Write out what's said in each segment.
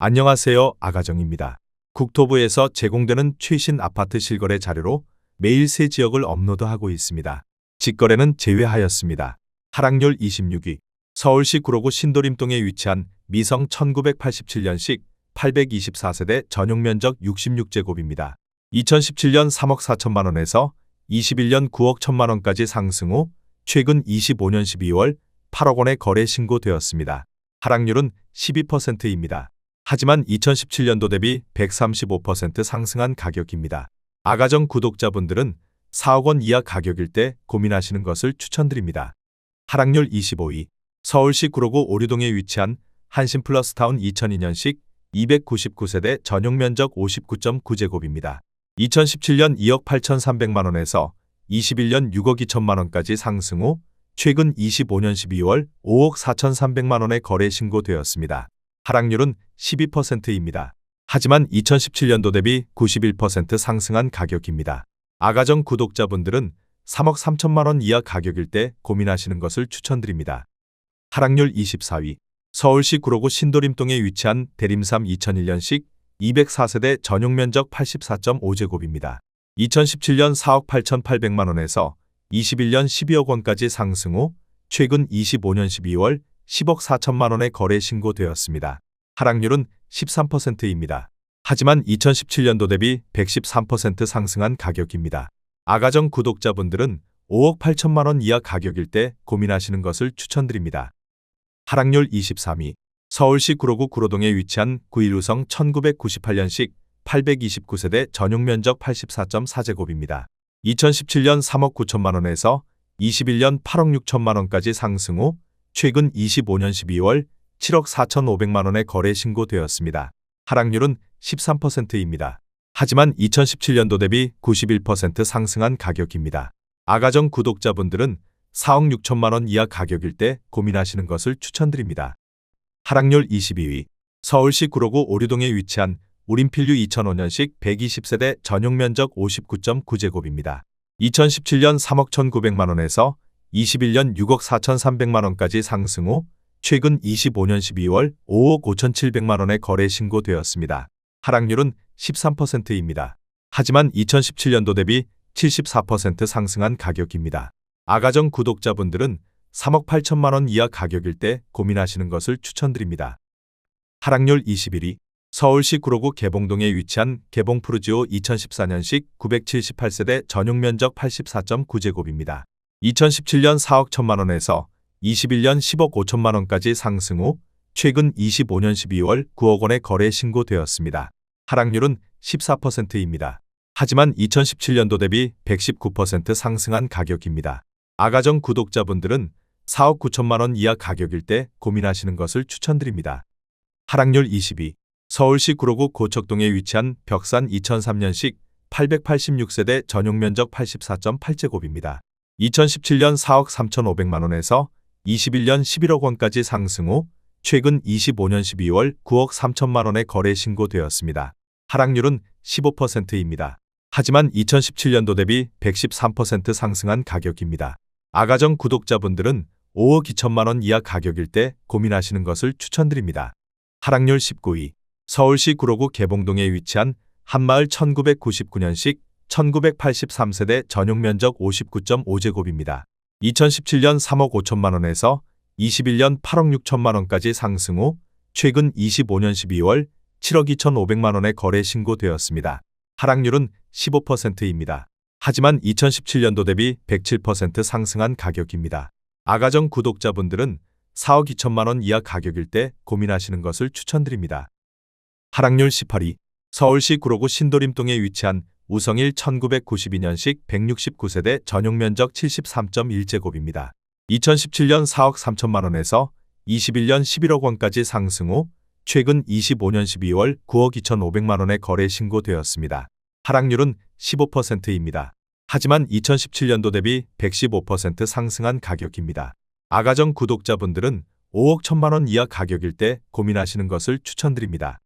안녕하세요. 아가정입니다. 국토부에서 제공되는 최신 아파트 실거래 자료로 매일 새 지역을 업로드하고 있습니다. 직거래는 제외하였습니다. 하락률 26위. 서울시 구로구 신도림동에 위치한 미성 1987년식 824세대 전용면적 66제곱입니다. 2017년 3억 4천만 원에서 21년 9억 1천만 원까지 상승 후 최근 25년 12월 8억 원에 거래 신고되었습니다. 하락률은 12%입니다. 하지만 2017년도 대비 135% 상승한 가격입니다. 아가정 구독자분들은 4억 원 이하 가격일 때 고민하시는 것을 추천드립니다. 하락률 25위. 서울시 구로구 오류동에 위치한 한신플러스타운 2002년식 299세대 전용면적 59.9제곱입니다. 2017년 2억 8,300만 원에서 21년 6억 2천만 원까지 상승 후 최근 25년 12월 5억 4,300만 원에 거래 신고되었습니다. 하락률은 12%입니다. 하지만 2017년도 대비 91% 상승한 가격입니다. 아가정 구독자분들은 3억 3천만 원 이하 가격일 때 고민하시는 것을 추천드립니다. 하락률 24위. 서울시 구로구 신도림동에 위치한 대림삼 2001년식 204세대 전용면적 84.5제곱입니다. 2017년 4억 8,800만 원에서 21년 12억 원까지 상승 후 최근 25년 12월 10억 4천만 원에 거래 신고되었습니다. 하락률은 13%입니다. 하지만 2017년도 대비 113% 상승한 가격입니다. 아가정 구독자분들은 5억 8천만 원 이하 가격일 때 고민하시는 것을 추천드립니다. 하락률 23위. 서울시 구로구 구로동에 위치한 9.15성 1998년식 829세대 전용면적 84.4제곱입니다. 2017년 3억 9천만 원에서 21년 8억 6천만 원까지 상승 후 최근 25년 12월 7억 4,500만 원에 거래 신고되었습니다. 하락률은 13%입니다. 하지만 2017년도 대비 91% 상승한 가격입니다. 아가정 구독자분들은 4억 6천만 원 이하 가격일 때 고민하시는 것을 추천드립니다. 하락률 22위. 서울시 구로구 오류동에 위치한 우림필류 2005년식 120세대 전용면적 59.9제곱입니다. 2017년 3억 1,900만 원에서 21년 6억 4,300만 원까지 상승 후 최근 25년 12월 5억 5,700만 원에 거래 신고되었습니다. 하락률은 13%입니다. 하지만 2017년도 대비 74% 상승한 가격입니다. 아가정 구독자분들은 3억 8천만 원 이하 가격일 때 고민하시는 것을 추천드립니다. 하락률 21위. 서울시 구로구 개봉동에 위치한 개봉푸르지오 2014년식 978세대 전용면적 84.9제곱입니다. 2017년 4억 1천만 원에서 21년 10억 5천만 원까지 상승 후 최근 25년 12월 9억 원에 거래 신고되었습니다. 하락률은 14%입니다. 하지만 2017년도 대비 119% 상승한 가격입니다. 아가정 구독자분들은 4억 9천만 원 이하 가격일 때 고민하시는 것을 추천드립니다. 하락률 20위. 서울시 구로구 고척동에 위치한 벽산 2003년식 886세대 전용면적 84.8제곱입니다. 2017년 4억 3,500만 원에서 21년 11억 원까지 상승 후 최근 25년 12월 9억 3천만 원에 거래 신고되었습니다. 하락률은 15%입니다. 하지만 2017년도 대비 113% 상승한 가격입니다. 아가정 구독자분들은 5억 2천만 원 이하 가격일 때 고민하시는 것을 추천드립니다. 하락률 19위. 서울시 구로구 개봉동에 위치한 한마을 1999년식 1983세대 전용면적 59.5제곱입니다. 2017년 3억 5천만 원에서 21년 8억 6천만 원까지 상승 후 최근 25년 12월 7억 2,500만 원에 거래 신고되었습니다. 하락률은 15%입니다. 하지만 2017년도 대비 107% 상승한 가격입니다. 아가정 구독자분들은 4억 2천만 원 이하 가격일 때 고민하시는 것을 추천드립니다. 하락률 18위. 서울시 구로구 신도림동에 위치한 우성일 1992년식 169세대 전용면적 73.1제곱입니다. 2017년 4억 3천만 원에서 21년 11억 원까지 상승 후 최근 25년 12월 9억 2,500만 원에 거래 신고되었습니다. 하락률은 15%입니다. 하지만 2017년도 대비 115% 상승한 가격입니다. 아가정 구독자분들은 5억 1천만 원 이하 가격일 때 고민하시는 것을 추천드립니다.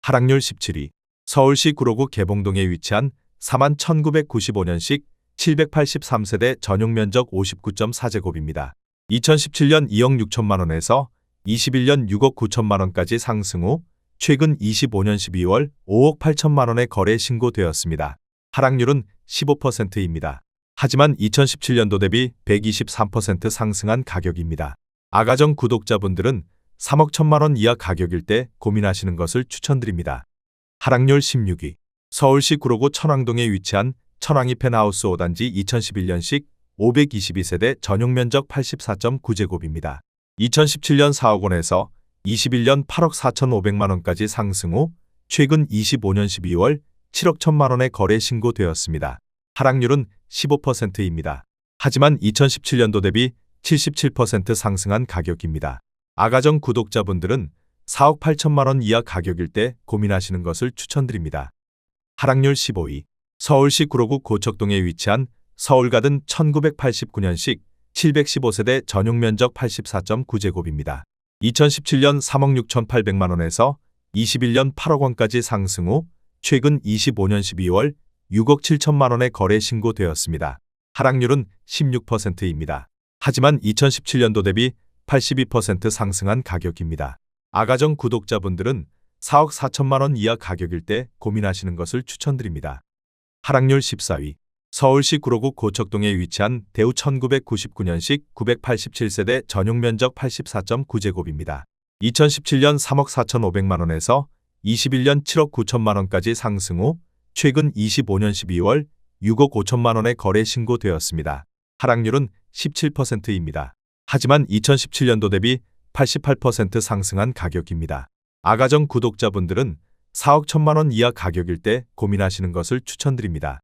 하락률 17위. 서울시 구로구 개봉동에 위치한 41,995년식 783세대 전용면적 59.4제곱입니다. 2017년 2억 6천만 원에서 21년 6억 9천만 원까지 상승 후 최근 25년 12월 5억 8천만 원의 거래 신고되었습니다. 하락률은 15%입니다. 하지만 2017년도 대비 123% 상승한 가격입니다. 아가정 구독자분들은 3억 1천만 원 이하 가격일 때 고민하시는 것을 추천드립니다. 하락률 16위. 서울시 구로구 천왕동에 위치한 천왕이 펜하우스 5단지 2011년식 522세대 전용 면적 84.9제곱입니다. 2017년 4억 원에서 21년 8억 4,500만 원까지 상승 후 최근 25년 12월 7억 1천만 원의 거래 신고되었습니다. 하락률은 15%입니다. 하지만 2017년도 대비 77% 상승한 가격입니다. 아가정 구독자분들은 4억 8천만 원 이하 가격일 때 고민하시는 것을 추천드립니다. 하락률 15위. 서울시 구로구 고척동에 위치한 서울가든 1989년식 715세대 전용 면적 84.9제곱입니다. 2017년 3억 6,800만 원에서 21년 8억 원까지 상승 후 최근 25년 12월 6억 7천만 원의 거래 신고되었습니다. 하락률은 16%입니다. 하지만 2017년도 대비 82% 상승한 가격입니다. 아가정 구독자분들은 4억 4천만 원 이하 가격일 때 고민하시는 것을 추천드립니다. 하락률 14위. 서울시 구로구 고척동에 위치한 대우 1999년식 987세대 전용 면적 84.9제곱입니다. 2017년 3억 4,500만 원에서 21년 7억 9천만 원까지 상승 후 최근 25년 12월 6억 5천만 원의 거래 신고되었습니다. 하락률은 17%입니다. 하지만 2017년도 대비 88% 상승한 가격입니다. 아가정 구독자분들은 4억 1천만 원 이하 가격일 때 고민하시는 것을 추천드립니다.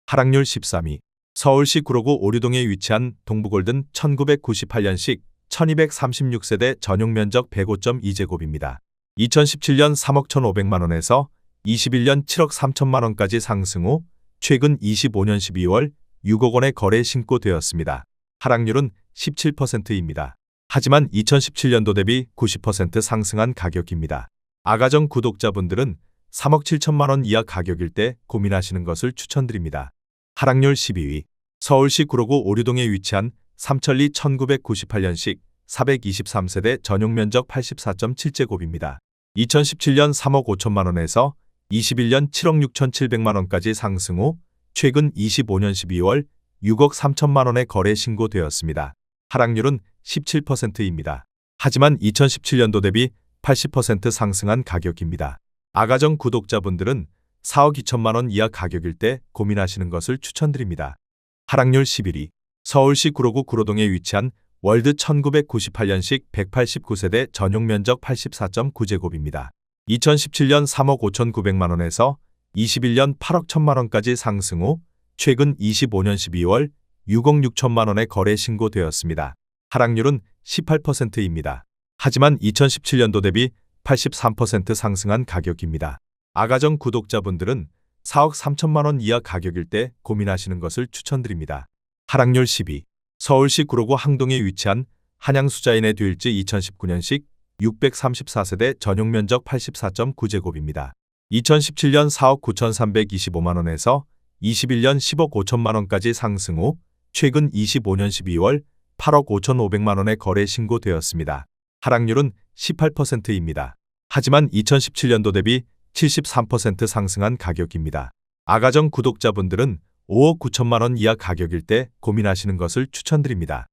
하락률 13위. 서울시 구로구 오류동에 위치한 동부골든 1998년식 1236세대 전용 면적 105.2제곱입니다. 2017년 3억 1,500만 원에서 21년 7억 3천만 원까지 상승 후 최근 25년 12월 6억 원의 거래 신고되었습니다. 하락률은 17%입니다. 하지만 2017년도 대비 90% 상승한 가격입니다. 아가정 구독자분들은 3억 7천만 원 이하 가격일 때 고민하시는 것을 추천드립니다. 하락률 12위. 서울시 구로구 오류동에 위치한 삼천리 1998년식 423세대 전용 면적 84.7제곱입니다. 2017년 3억 5천만 원에서 21년 7억 6,700만 원까지 상승 후 최근 25년 12월 6억 3천만 원의 거래 신고되었습니다. 하락률은 17%입니다. 하지만 2017년도 대비 80% 상승한 가격입니다. 아가정 구독자분들은 4억 2천만 원 이하 가격일 때 고민하시는 것을 추천드립니다. 하락률 11위. 서울시 구로구 구로동에 위치한 월드 1998년식 189세대 전용 면적 84.9제곱입니다. 2017년 3억 5,900만 원에서 21년 8억 1천만 원까지 상승 후 최근 25년 12월 6억 6천만 원의 거래 신고되었습니다. 하락률은 18%입니다. 하지만 2017년도 대비 83% 상승한 가격입니다. 아가정 구독자분들은 4억 3천만 원 이하 가격일 때 고민하시는 것을 추천드립니다. 하락률 10위. 서울시 구로구 항동에 위치한 한양수자인의 듀일즈 2019년식 634세대 전용 면적 84.9제곱입니다. 2017년 4억 9,325만 원에서 21년 10억 5천만 원까지 상승 후 최근 25년 12월 8억 5,500만 원의 거래 신고되었습니다. 하락률은 18%입니다. 하지만 2017년도 대비 73% 상승한 가격입니다. 아가정 구독자분들은 5억 9천만 원 이하 가격일 때 고민하시는 것을 추천드립니다.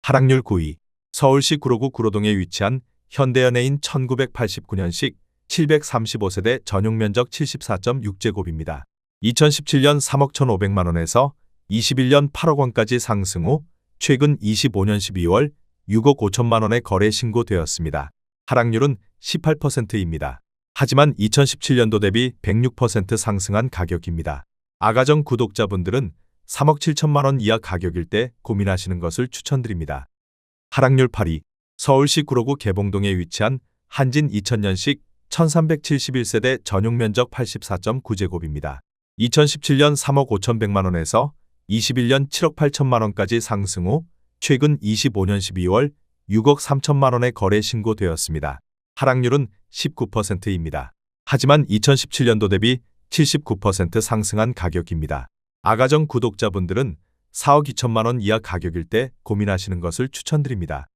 하락률 9위. 서울시 구로구 구로동에 위치한 현대연예인 1989년식 735세대 전용 면적 74.6제곱입니다. 2017년 3억 1,500만 원에서 21년 8억 원까지 상승 후 최근 25년 12월 6억 5천만 원의 거래 신고되었습니다. 하락률은 18%입니다. 하지만 2017년도 대비 106% 상승한 가격입니다. 아가정 구독자분들은 3억 7천만 원 이하 가격일 때 고민하시는 것을 추천드립니다. 하락률 8위. 서울시 구로구 개봉동에 위치한 한진 2000년식 1371세대 전용 면적 84.9제곱입니다. 2017년 3억 5,100만 원에서 21년 7억 8천만 원까지 상승 후 최근 25년 12월 6억 3천만 원의 거래 신고되었습니다. 하락률은 19%입니다. 하지만 2017년도 대비 79% 상승한 가격입니다. 아가정 구독자분들은 4억 2천만 원 이하 가격일 때 고민하시는 것을 추천드립니다.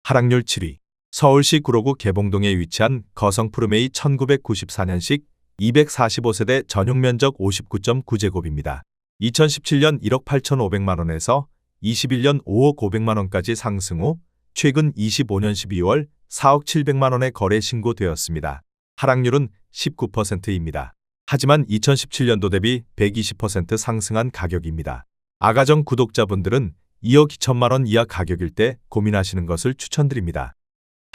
하락률 7위. 서울시 구로구 개봉동에 위치한 거성 푸르메이 1994년식 245세대 전용 면적 59.9제곱입니다. 2017년 1억 8,500만 원에서 21년 5억 500만 원까지 상승 후 최근 25년 12월 4억 700만 원에 거래 신고되었습니다. 하락률은 19%입니다. 하지만 2017년도 대비 120% 상승한 가격입니다. 아가정 구독자분들은 2억 2천만 원 이하 가격일 때 고민하시는 것을 추천드립니다.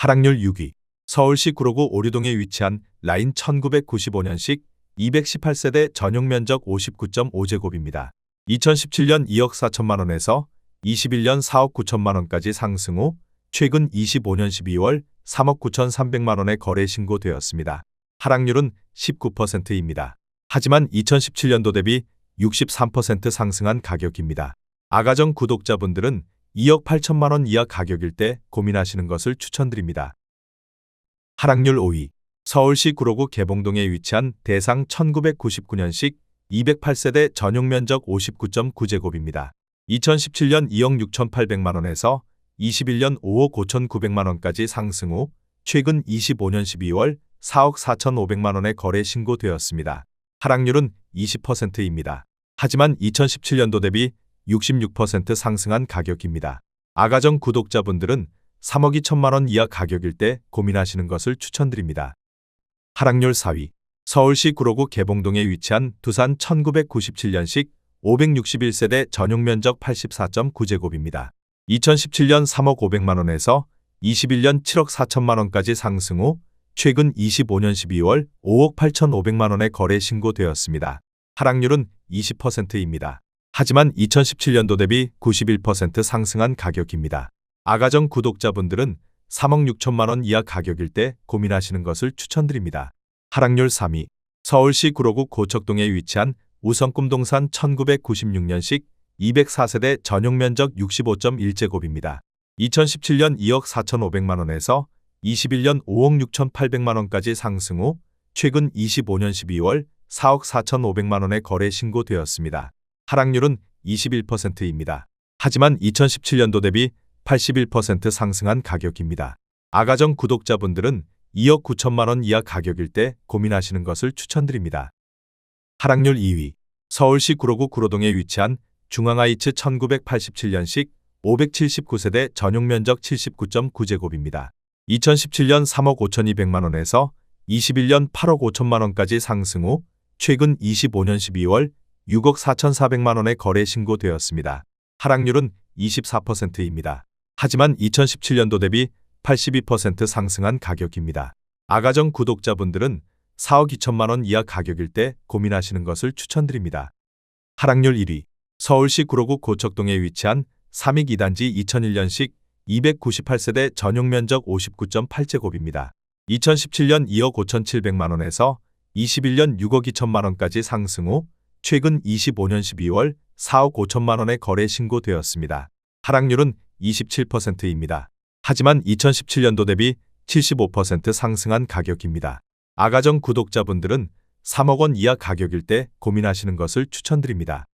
하락률 6위. 서울시 구로구 오류동에 위치한 라인 1995년식 218세대 전용 면적 59.5제곱입니다. 2017년 2억 4천만 원에서 21년 4억 9천만 원까지 상승 후 최근 25년 12월 3억 9천3백만 원에 거래 신고되었습니다. 하락률은 19%입니다. 하지만 2017년도 대비 63% 상승한 가격입니다. 아가정 구독자분들은 2억 8천만 원 이하 가격일 때 고민하시는 것을 추천드립니다. 하락률 5위. 서울시 구로구 개봉동에 위치한 대상 1999년식 208세대 전용 면적 59.9제곱입니다. 2017년 2억 6,800만 원에서 21년 5억 5,900만 원까지 상승 후 최근 25년 12월 4억 4,500만 원에 거래 신고되었습니다. 하락률은 20%입니다. 하지만 2017년도 대비 66% 상승한 가격입니다. 아가정 구독자분들은 3억 2천만 원 이하 가격일 때 고민하시는 것을 추천드립니다. 하락률 4위. 서울시 구로구 개봉동에 위치한 두산 1997년식 561세대 전용 면적 84.9제곱입니다. 2017년 3억 500만 원에서 21년 7억 4천만 원까지 상승 후 최근 25년 12월 5억 8,500만 원에 거래 신고되었습니다. 하락률은 20%입니다. 하지만 2017년도 대비 91% 상승한 가격입니다. 아가정 구독자분들은 3억 6천만 원 이하 가격일 때 고민하시는 것을 추천드립니다. 하락률 3위. 서울시 구로구 고척동에 위치한 우성꿈동산 1996년식 204세대 전용 면적 65.1제곱입니다. 2017년 2억 4,500만 원에서 21년 5억 6,800만 원까지 상승 후 최근 25년 12월 4억 4,500만 원에 거래 신고되었습니다. 하락률은 21%입니다. 하지만 2017년도 대비 81% 상승한 가격입니다. 아가정 구독자분들은 2억 9천만 원 이하 가격일 때 고민하시는 것을 추천드립니다. 하락률 2위. 서울시 구로구 구로동에 위치한 중앙하이츠 1987년식 579세대 전용 면적 79.9제곱입니다. 2017년 3억 5,200만 원에서 21년 8억 5천만 원까지 상승 후 최근 25년 12월 6억 4,400만 원에 거래 신고되었습니다. 하락률은 24%입니다. 하지만 2017년도 대비 82% 상승한 가격입니다. 아가정 구독자분들은 4억 2천만 원 이하 가격일 때 고민하시는 것을 추천드립니다. 하락률 1위. 서울시 구로구 고척동에 위치한 삼익 2단지 2001년식 298세대 전용 면적 59.8제곱입니다. 2017년 2억 5,700만 원에서 21년 6억 2천만 원까지 상승 후 최근 25년 12월 4억 5천만 원에 거래 신고되었습니다. 하락률은 27%입니다. 하지만 2017년도 대비 75% 상승한 가격입니다. 아가정 구독자분들은 3억 원 이하 가격일 때 고민하시는 것을 추천드립니다.